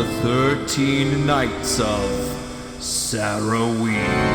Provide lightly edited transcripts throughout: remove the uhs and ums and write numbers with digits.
the 13 Nights of Saraween.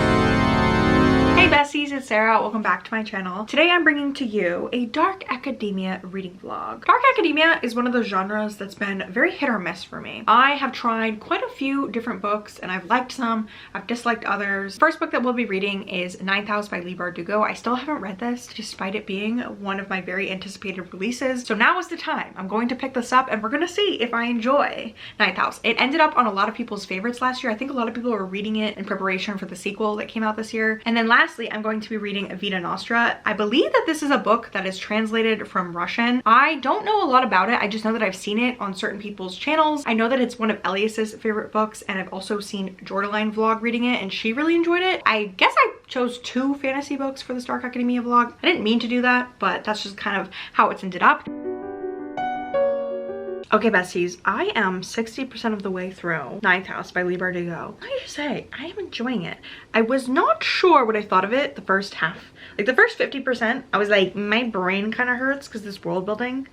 Hey besties, it's Sarah. Welcome back to my channel. Today I'm bringing to you a dark academia reading vlog. Dark academia is one of those genres that's been very hit or miss for me. I have tried quite a few different books and I've liked some, I've disliked others. First book that we'll be reading is Ninth House by Leigh Bardugo. I still haven't read this despite it being one of my very anticipated releases. So now is the time. I'm going to pick this up and we're gonna see if I enjoy Ninth House. It ended up on a lot of people's favorites last year. I think a lot of people were reading it in preparation for the sequel that came out this year. And then lastly, I'm going to be reading Vita Nostra. I believe that this is a book that is translated from Russian. I don't know a lot about it. I just know that I've seen it on certain people's channels. I know that it's one of Elias's favorite books, and I've also seen Jordaline vlog reading it and she really enjoyed it. I guess I chose 2 fantasy books for this Dark Academia vlog. I didn't mean to do that, but that's just kind of how it's ended up. Okay besties, I am 60% of the way through Ninth House by Leigh Bardugo. I just say, I am enjoying it. I was not sure what I thought of it the first half. Like the first 50%, I was like, my brain kind of hurts because this world building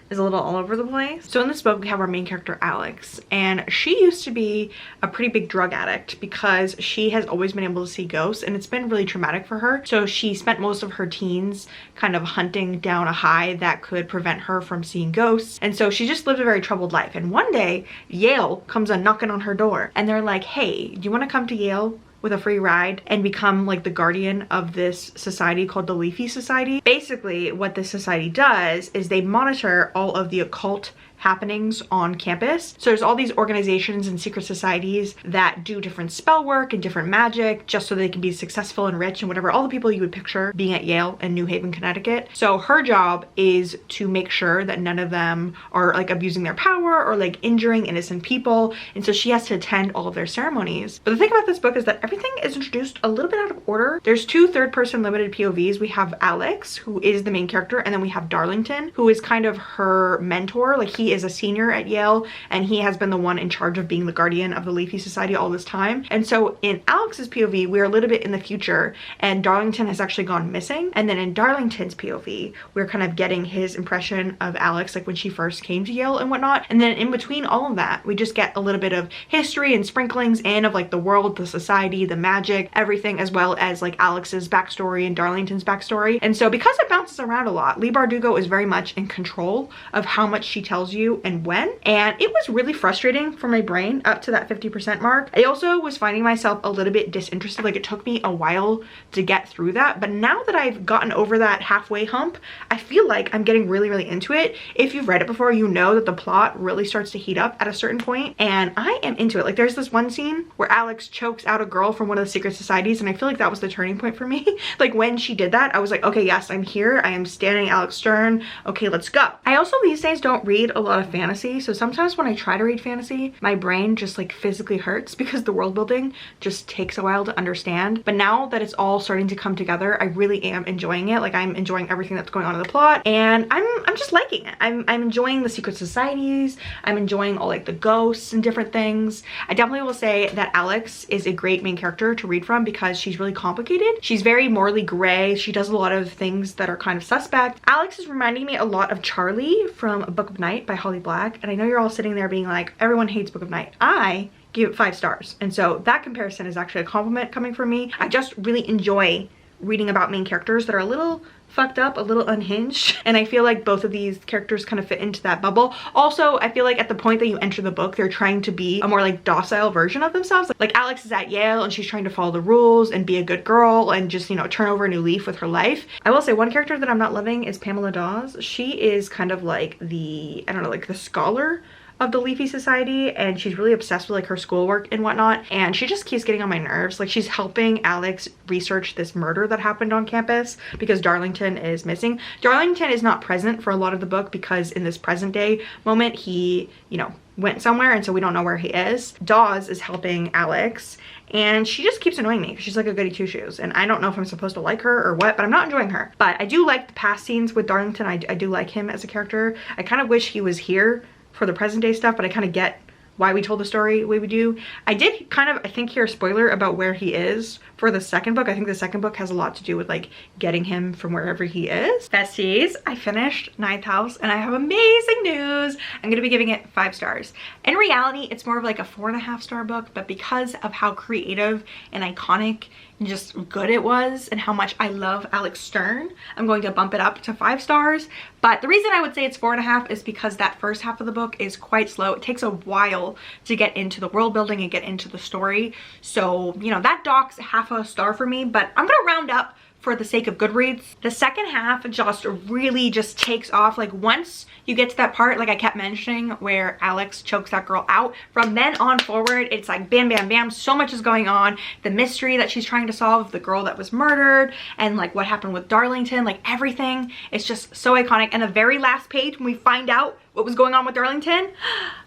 is a little all over the place. So in this book, we have our main character, Alex, and she used to be a pretty big drug addict because she has always been able to see ghosts, and it's been really traumatic for her. So she spent most of her teens kind of hunting down a high that could prevent her from seeing ghosts. And so she just lived a very troubled life. And one day, Yale comes a knocking on her door and they're like, hey, do you want to come to Yale with a free ride and become like the guardian of this society called the Leafy Society? Basically, what this society does is they monitor all of the occult happenings on campus. So there's all these organizations and secret societies that do different spell work and different magic just so they can be successful and rich and whatever, all the people you would picture being at Yale and New Haven, Connecticut. So her job is to make sure that none of them are like abusing their power or like injuring innocent people. And so she has to attend all of their ceremonies. But the thing about this book is that everything is introduced a little bit out of order. There's 2 third-person limited POVs. We have Alex, who is the main character, and then we have Darlington, who is kind of her mentor. Like he is a senior at Yale and he has been the one in charge of being the guardian of the Leafy Society all this time. And so in Alex's POV, we're a little bit in the future and Darlington has actually gone missing. And then in Darlington's POV, we're kind of getting his impression of Alex, like when she first came to Yale and whatnot. And then in between all of that, we just get a little bit of history and sprinklings in of like the world, the society, the magic, everything, as well as like Alex's backstory and Darlington's backstory. And so because it bounces around a lot, Leigh Bardugo is very much in control of how much she tells you and when, and it was really frustrating for my brain up to that 50% mark. I also was finding myself a little bit disinterested. Like it took me a while to get through that, but now that I've gotten over that halfway hump, I feel like I'm getting really into it. If you've read it before, you know that the plot really starts to heat up at a certain point, and I am into it. Like there's this one scene where Alex chokes out a girl from one of the secret societies, and I feel like that was the turning point for me. Like when she did that, I was like, okay, yes, I'm here. I am standing Alex Stern. Okay, let's go. I also these days don't read a lot of fantasy, so sometimes when I try to read fantasy, my brain just like physically hurts because the world building just takes a while to understand. But now that it's all starting to come together, I really am enjoying it. Like I'm enjoying everything that's going on in the plot, and I'm just liking it. I'm enjoying the secret societies. I'm enjoying all like the ghosts and different things. I definitely will say that Alex is a great main character to read from because she's really complicated. She's very morally gray. She does a lot of things that are kind of suspect. Alex is reminding me a lot of Charlie from Book of Night by Holly Black, and I know you're all sitting there being like, everyone hates Book of Night. I give it 5 stars, and so that comparison is actually a compliment coming from me. I just really enjoy reading about main characters that are a little fucked up, a little unhinged, and I feel like both of these characters kind of fit into that bubble. Also, I feel like at the point that you enter the book, they're trying to be a more like docile version of themselves. Like Alex is at Yale and she's trying to follow the rules and be a good girl and just, you know, turn over a new leaf with her life. I will say one character that I'm not loving is Pamela Dawes. She is kind of like the, I don't know, like the scholar of the Leafy Society, and she's really obsessed with like her schoolwork and whatnot, and she just keeps getting on my nerves. Like she's helping Alex research this murder that happened on campus because Darlington is missing. Darlington is not present for a lot of the book because in this present day moment he, you know, went somewhere, and so we don't know where he is. Dawes is helping Alex, and she just keeps annoying me. She's like a goody two-shoes, and I don't know if I'm supposed to like her or what, but I'm not enjoying her. But I do like the past scenes with Darlington. I do like him as a character. I kind of wish he was here for the present day stuff, but I kind of get why we told the story the way we do. I did kind of, I think, hear a spoiler about where he is for the second book. I think the second book has a lot to do with like getting him from wherever he is. Besties, I finished Ninth House and I have amazing news. I'm gonna be giving it 5 stars. In reality, it's more of like a 4.5 star book, but because of how creative and iconic and just good it was and how much I love Alex Stern, I'm going to bump it up to 5 stars. But the reason I would say it's 4.5 is because that first half of the book is quite slow. It takes a while to get into the world building and get into the story. So, you know, that docks half a star for me, but I'm gonna round up for the sake of Goodreads. The second half just really just takes off. Like once you get to that part, like I kept mentioning, where Alex chokes that girl out, from then on forward, it's like bam, bam, bam. So much is going on. The mystery that she's trying to solve, the girl that was murdered, and like what happened with Darlington, like everything is just so iconic. And the very last page, when we find out what was going on with Darlington,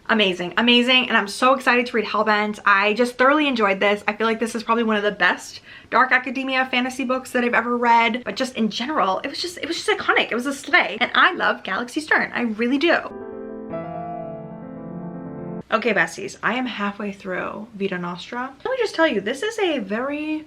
amazing, amazing. And I'm so excited to read Hellbent. I just thoroughly enjoyed this. I feel like this is probably one of the best dark academia fantasy books that I've ever read, but just in general, it was just iconic. It was a slay, and I love Galaxy Stern. I really do. Okay, besties, I am halfway through Vita Nostra. Let me just tell you, this is a very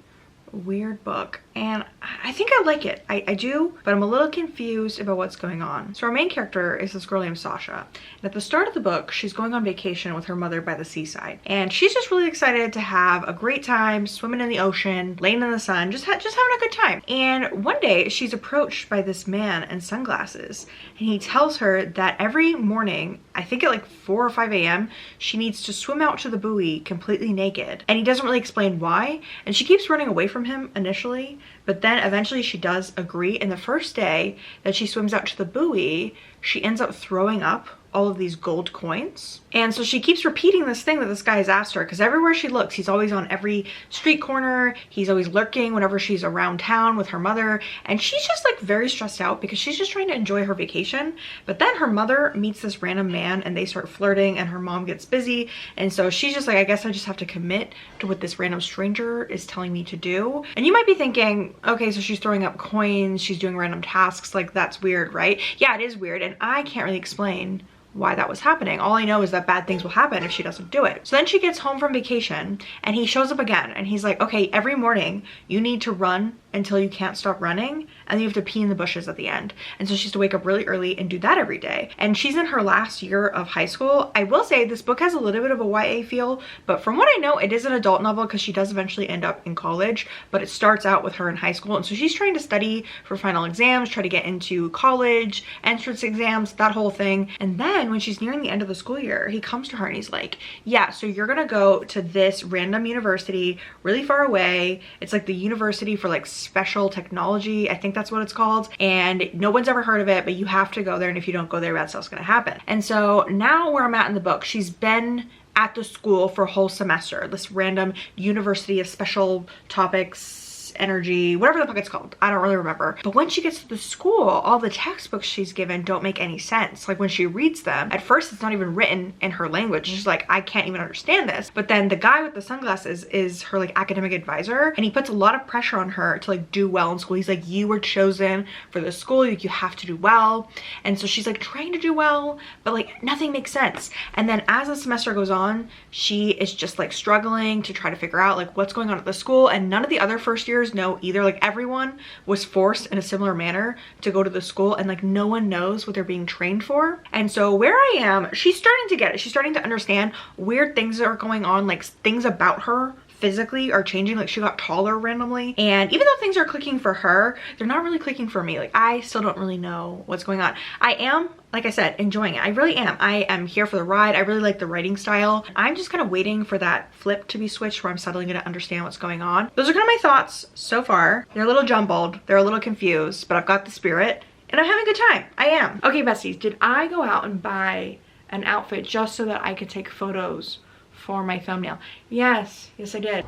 weird book, and I think I like it. I do, but I'm a little confused about what's going on. So our main character is this girl named Sasha, and at the start of the book, she's going on vacation with her mother by the seaside, and she's just really excited to have a great time swimming in the ocean, laying in the sun, just having a good time. And one day she's approached by this man in sunglasses, and he tells her that every morning, I think at like 4 or 5 a.m., she needs to swim out to the buoy completely naked, and he doesn't really explain why, and she keeps running away from him initially, but then eventually she does agree. And the first day that she swims out to the buoy, she ends up throwing up all of these gold coins. And so she keeps repeating this thing that this guy has asked her, because everywhere she looks, he's always on every street corner. He's always lurking whenever she's around town with her mother. And she's just like very stressed out because she's just trying to enjoy her vacation. But then her mother meets this random man and they start flirting, and her mom gets busy. And so she's just like, I guess I just have to commit to what this random stranger is telling me to do. And you might be thinking, okay, so she's throwing up coins, she's doing random tasks, like that's weird, right? Yeah, it is weird. And I can't really explain why that was happening. All I know is that bad things will happen if she doesn't do it. So then she gets home from vacation and he shows up again, and he's like, okay, every morning you need to run until you can't stop running, and then you have to pee in the bushes at the end. And so she has to wake up really early and do that every day. And she's in her last year of high school. I will say this book has a little bit of a YA feel, but from what I know, it is an adult novel because she does eventually end up in college, but it starts out with her in high school. And so she's trying to study for final exams, try to get into college, entrance exams, that whole thing. And then when she's nearing the end of the school year, he comes to her and he's like, yeah, so you're gonna go to this random university really far away. It's like the university for like special technology, I think that's what it's called, and no one's ever heard of it, but you have to go there, and if you don't go there, bad stuff's gonna happen. And so now where I'm at in the book, she's been at the school for a whole semester, this random university of special topics, energy, whatever the fuck it's called, I don't really remember. But when she gets to the school, all the textbooks she's given don't make any sense. Like when she reads them, at first it's not even written in her language. She's like, I can't even understand this. But then the guy with the sunglasses is her like academic advisor, and he puts a lot of pressure on her to like do well in school. He's like, you were chosen for this school, like you have to do well. And so she's like trying to do well, but like nothing makes sense. And then as the semester goes on, she is just like struggling to try to figure out like what's going on at the school, and none of the other first years know either. Like everyone was forced in a similar manner to go to the school, and like no one knows what they're being trained for. And so where I am, she's starting to get it. She's starting to understand weird things that are going on, like things about her physically are changing. Like she got taller randomly, and even though things are clicking for her, they're not really clicking for me. Like I still don't really know what's going on. I am, like I said, enjoying it. I really am. I am here for the ride. I really like the writing style. I'm just kind of waiting for that flip to be switched where I'm suddenly going to understand what's going on. Those are kind of my thoughts so far. They're a little jumbled, they're a little confused, but I've got the spirit and I'm having a good time. I am. Okay, besties, did I go out and buy an outfit just so that I could take photos for my thumbnail? Yes, I did.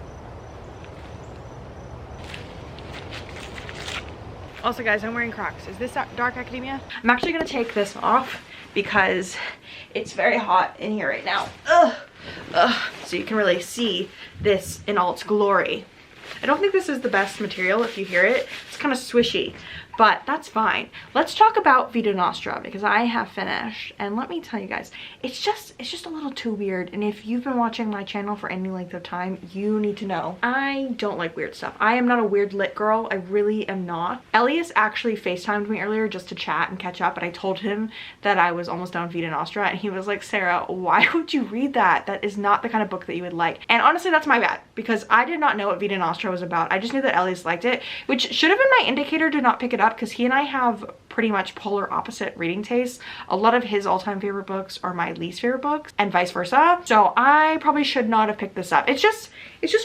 Also guys, I'm wearing Crocs. Is this Dark Academia? I'm actually gonna take this off because it's very hot in here right now. So you can really see this in all its glory. I don't think this is the best material if you hear it. It's kind of swishy, but that's fine. Let's talk about Vita Nostra because I have finished, and let me tell you guys, it's just a little too weird. And if you've been watching my channel for any length of time, you need to know I don't like weird stuff. I am not a weird lit girl. I really am not. Elias actually FaceTimed me earlier just to chat and catch up, and I told him that I was almost done Vita Nostra, and he was like, Sarah, why would you read that? That is not the kind of book that you would like. And honestly, that's my bad because I did not know what Vita Nostra was about. I just knew that Elias liked it, which should have been my indicator to not pick it up because he and I have pretty much polar opposite reading tastes. A lot of his all-time favorite books are my least favorite books and vice versa. So I probably should not have picked this up. It's just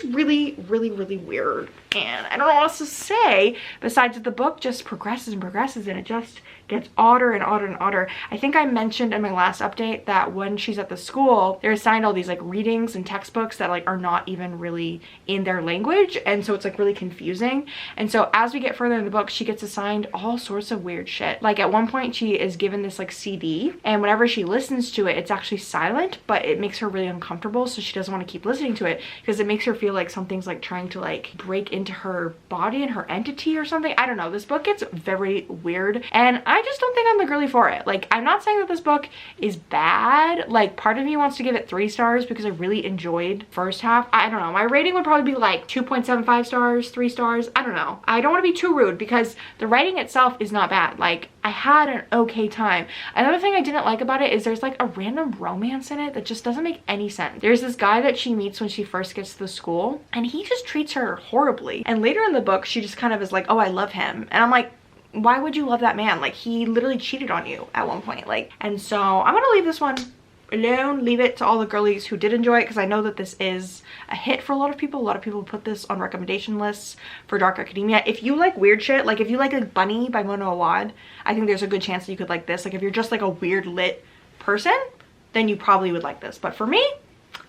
really weird. And I don't know what else to say besides that the book just progresses and progresses, and it just gets odder and odder and odder. I think I mentioned in my last update that when she's at the school, they're assigned all these like readings and textbooks that like are not even really in their language, and so it's like really confusing. And so as we get further in the book, she gets assigned all sorts of weird shit. Like at one point she is given this like CD, and whenever she listens to it, it's actually silent, but it makes her really uncomfortable, so she doesn't want to keep listening to it because it makes her feel like something's like trying to like break into her body and her entity or something. I don't know. This book gets very weird, and I just don't think I'm the girly for it. Like, I'm not saying that this book is bad. Like, part of me wants to give it 3 stars because I really enjoyed first half. I don't know. My rating would probably be like 2.75 stars, 3 stars. I don't know. I don't want to be too rude because the writing itself is not bad. Like, I had an okay time. Another thing I didn't like about it is there's like a random romance in it that just doesn't make any sense. There's this guy that she meets when she first gets to the school, and he just treats her horribly. And later in the book, she just kind of is like, oh, I love him. And I'm like, why would you love that man? Like, he literally cheated on you at one point. Like, and so I'm gonna leave this one alone, leave it to all the girlies who did enjoy it, because I know that this is a hit for a lot of people. A lot of people put this on recommendation lists for dark academia. If you like weird shit, like if you like Bunny by Mona Awad, I think there's a good chance that you could like this. Like if you're just like a weird lit person, then you probably would like this. But for me,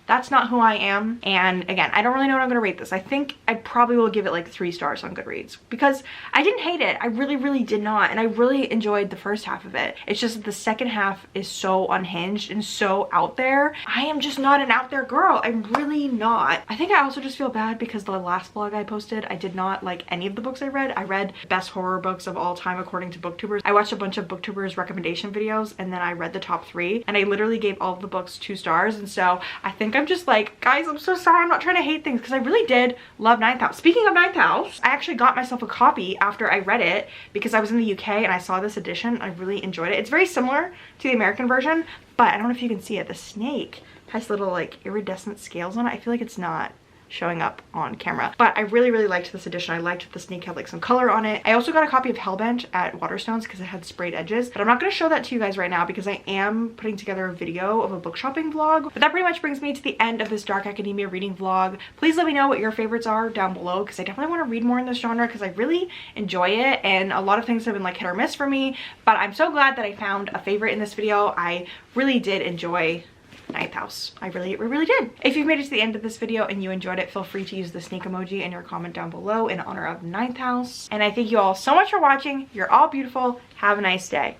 that's not who I am. And again, I don't really know what I'm gonna rate this. I think I probably will give it like 3 stars on Goodreads because I didn't hate it. I really did not. And I really enjoyed the first half of it. It's just that the second half is so unhinged and so out there. I am just not an out there girl. I'm really not. I think I also just feel bad because the last vlog I posted, I did not like any of the books I read. I read best horror books of all time according to booktubers. I watched a bunch of booktubers recommendation videos, and then I read the top 3, and I literally gave all of the books 2 stars. And so I think I'm just like, guys, I'm so sorry. I'm not trying to hate things because I really did love Ninth House. Speaking of Ninth House, I actually got myself a copy after I read it because I was in the UK and I saw this edition. I really enjoyed it. It's very similar to the American version, but I don't know if you can see it. The snake has little like iridescent scales on it. I feel like it's not showing up on camera, but I really liked this edition. I liked that the snake had like some color on it. I also got a copy of Hellbent at Waterstones because it had sprayed edges, but I'm not going to show that to you guys right now because I am putting together a video of a book shopping vlog. But that pretty much brings me to the end of this dark academia reading vlog. Please let me know what your favorites are down below because I definitely want to read more in this genre because I really enjoy it, and a lot of things have been like hit or miss for me, but I'm so glad that I found a favorite in this video. I really did enjoy Ninth House. I really did. If you've made it to the end of this video and you enjoyed it, feel free to use the snake emoji in your comment down below in honor of Ninth House. And I thank you all so much for watching. You're all beautiful. Have a nice day.